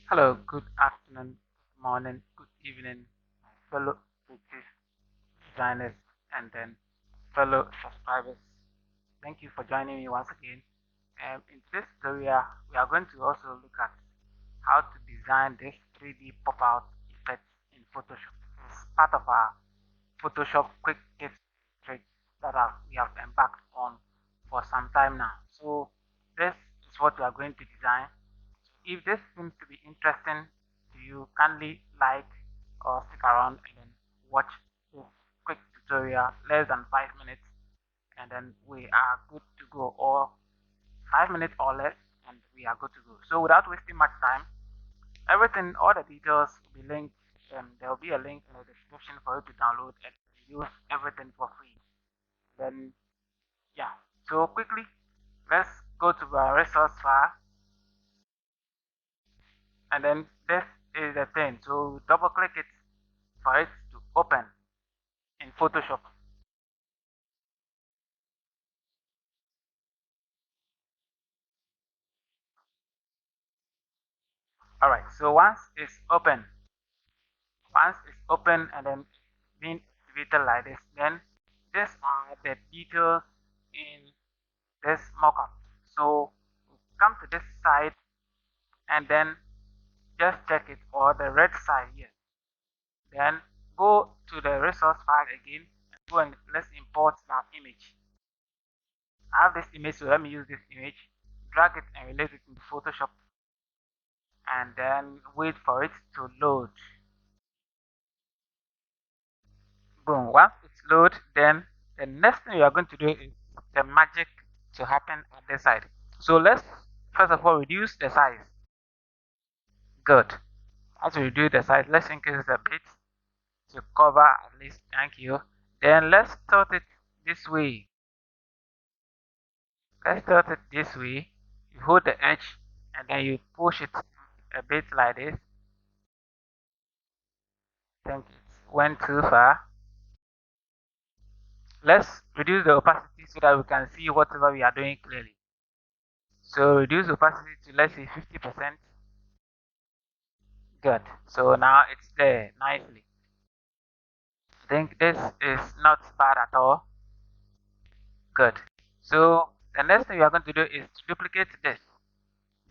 Hello, good afternoon, good morning, good evening, fellow British designers and then fellow subscribers. Thank you for joining me once again. In this tutorial, we are going to also look at how to design this 3D pop-out effect in Photoshop. It's part of our Photoshop quick tips tricks that we have embarked on for some time now. So this is what we are going to design. If this seems to be interesting to you, kindly like or stick around and then watch this quick tutorial, less than 5 minutes, and then we are good to go, or 5 minutes or less, and we are good to go. So without wasting much time, everything, all the details will be linked. There will be a link in the description for you to download and use everything for free. Then yeah, so quickly, let's go to our resource file, and then this is the thing. So double click it for it to open in Photoshop. Alright, so once it's open and then being activated like this, then these are the details in this mockup. So come to this side and then just check it, or the red side here. Then go to the resource file again and go and let's import that image. I have this image, so let me use this image, drag it and relate it into Photoshop, and then wait for it to load. Boom. Once it's load, then the next thing you are going to do is the magic to happen on this side. So let's first of all reduce the size. Good. As we reduce the size, let's increase it a bit to cover at least. Thank you. Then let's tilt it this way. Let's tilt it this way. You hold the edge and then you push it a bit like this. Think it went too far. Let's reduce the opacity so that we can see whatever we are doing clearly. So reduce opacity to, let's say, 50%. Good. So now it's there nicely. I think this is not bad at all. Good. So the next thing we are going to do is to duplicate this,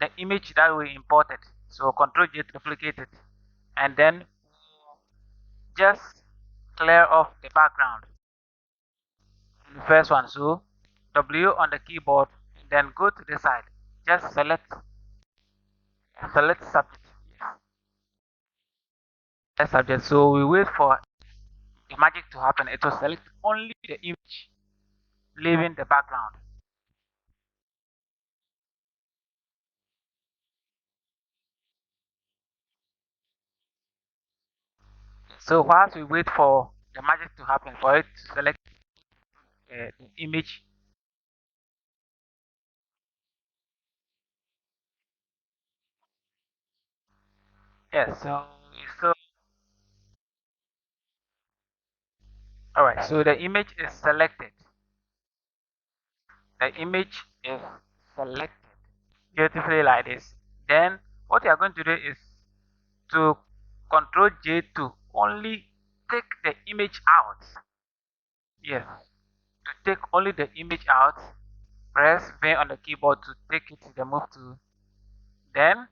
the image that we imported. So Control J to duplicate it, and then just clear off the background. The first one. So W on the keyboard, then go to the side. Just select subject. Yes. Subject. So we wait for the magic to happen. It will select only the image, leaving the background. So whilst we wait for the magic to happen, for it to select the image, yes. So all right. So the image is selected. The image is selected beautifully like this. Then what you are going to do is to Control J to only take the image out. Yes. To take only the image out, press V on the keyboard to take it to the move tool. Then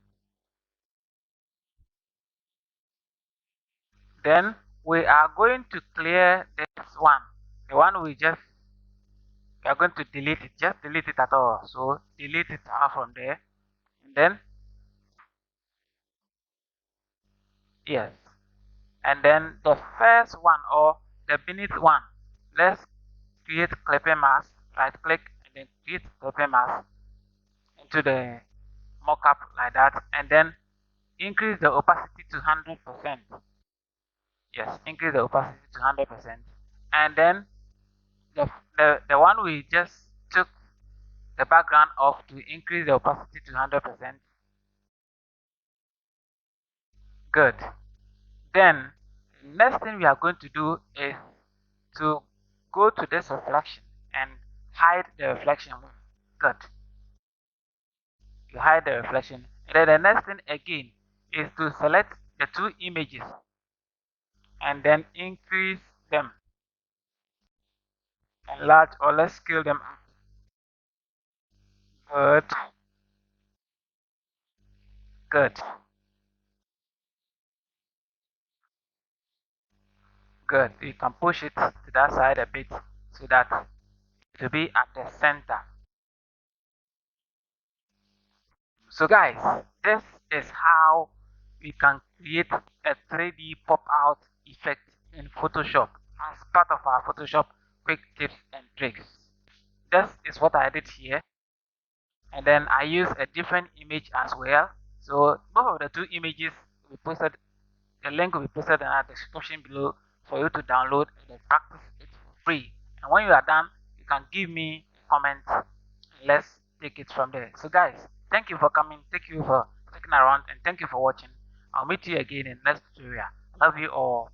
Then we are going to clear this one. The one we are going to delete it. Just delete it at all. So delete it out from there. And then, yes. And then the first one, or the beneath one, let's create clipping mask. Right click and then create clipping mask into the mockup like that. And then increase the opacity to 100%. Yes, increase the opacity to 100%. And then the one we just took the background off to increase the opacity to 100%. Good. Then next thing we are going to do is to go to this reflection and hide the reflection. Good. You hide the reflection. And then the next thing again is to select the two images and then increase them, enlarge, or let's scale them up. Good, good, good. You can push it to that side a bit so that it will be at the center. So guys, this is how we can create a 3D pop-out effect in Photoshop as part of our Photoshop quick tips and tricks. This is what I did here, and then I use a different image as well. So both of the two images we posted, the link will be posted in our description below for you to download and practice it for free. And when you are done, you can give me a comment and let's take it from there. So guys, thank you for coming, thank you for sticking around, and thank you for watching. I'll meet you again in next tutorial. Love you all.